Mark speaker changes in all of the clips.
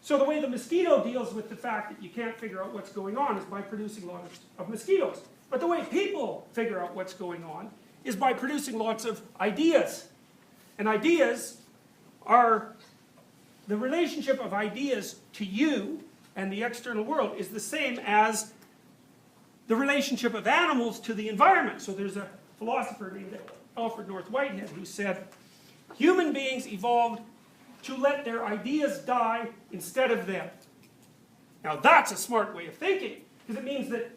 Speaker 1: So the way the mosquito deals with the fact that you can't figure out what's going on is by producing lots of mosquitoes. But the way people figure out what's going on is by producing lots of ideas. And ideas are, the relationship of ideas to you and the external world is the same as the relationship of animals to the environment. So there's a philosopher named Alfred North Whitehead who said, human beings evolved to let their ideas die instead of them. Now that's a smart way of thinking, because it means that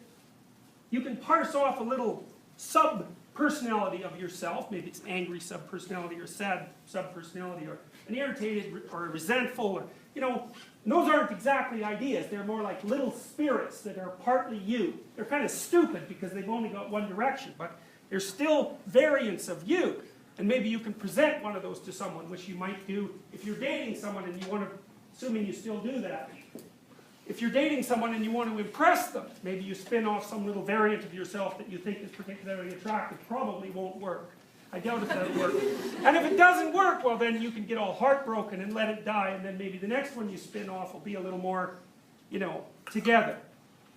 Speaker 1: you can parse off a little sub-personality of yourself, maybe it's an angry sub-personality or sad sub-personality or an irritated or resentful, or, you know, those aren't exactly ideas, they're more like little spirits that are partly you. They're kind of stupid because they've only got one direction, but they're still variants of you. And maybe you can present one of those to someone, which you might do if you're dating someone and you want to, assuming you still do that. If you're dating someone and you want to impress them, maybe you spin off some little variant of yourself that you think is particularly attractive. Probably won't work. I doubt if that'll work. And if it doesn't work, well then you can get all heartbroken and let it die, and then maybe the next one you spin off will be a little more, you know, together.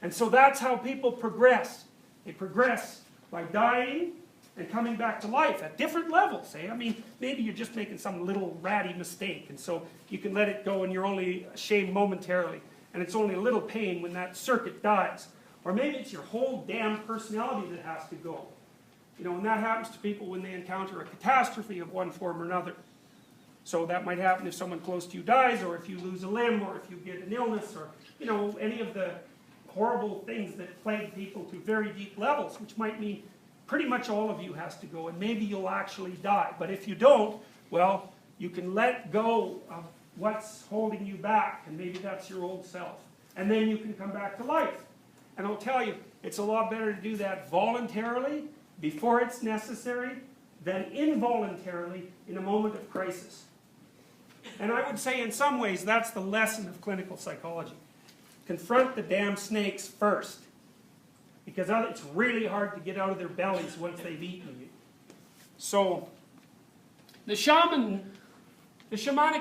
Speaker 1: And so that's how people progress. They progress by dying and coming back to life at different levels, eh? I mean, maybe you're just making some little ratty mistake, and so you can let it go and you're only ashamed momentarily, and it's only a little pain when that circuit dies. Or maybe it's your whole damn personality that has to go. You know, and that happens to people when they encounter a catastrophe of one form or another. So that might happen if someone close to you dies, or if you lose a limb, or if you get an illness, or, you know, any of the horrible things that plague people to very deep levels, which might mean pretty much all of you has to go, and maybe you'll actually die. But if you don't, well, you can let go of what's holding you back, and maybe that's your old self. And then you can come back to life. And I'll tell you, it's a lot better to do that voluntarily, before it's necessary, than involuntarily in a moment of crisis. And I would say in some ways that's the lesson of clinical psychology. Confront the damn snakes first. Because it's really hard to get out of their bellies once they've eaten you. So, the shamanic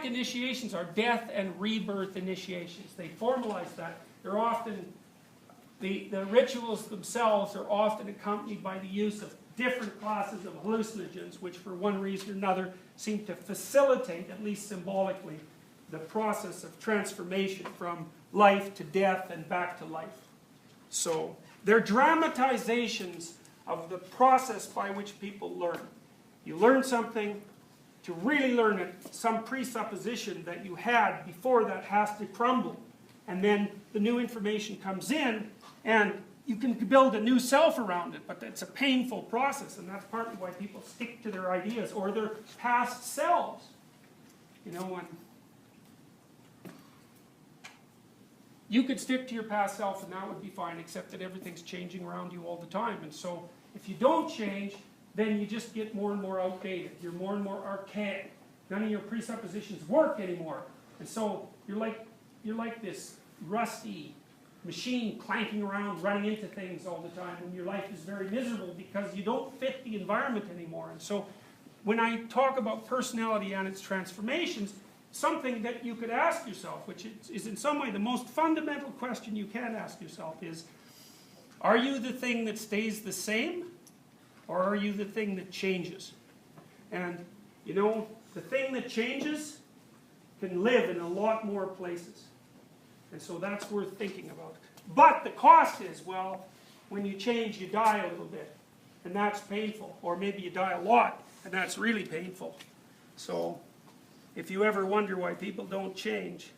Speaker 1: initiations are death and rebirth initiations. They formalize that. They're often, the rituals themselves are often accompanied by the use of different classes of hallucinogens, which for one reason or another seem to facilitate, at least symbolically, the process of transformation from life to death and back to life. So, they're dramatizations of the process by which people learn. You learn something, to really learn it, some presupposition that you had before that has to crumble. And then the new information comes in, and you can build a new self around it, but it's a painful process, and that's partly why people stick to their ideas or their past selves. You know, and you could stick to your past self and that would be fine, except that everything's changing around you all the time. And so if you don't change, then you just get more and more outdated. You're more and more archaic. None of your presuppositions work anymore. And so you're like this rusty machine clanking around, running into things all the time, and your life is very miserable because you don't fit the environment anymore. And so when I talk about personality and its transformations, something that you could ask yourself, which is in some way the most fundamental question you can ask yourself, is, are you the thing that stays the same, or are you the thing that changes? And, you know, the thing that changes can live in a lot more places. And so that's worth thinking about. But the cost is, well, when you change, you die a little bit. And that's painful. Or maybe you die a lot, and that's really painful. So if you ever wonder why people don't change,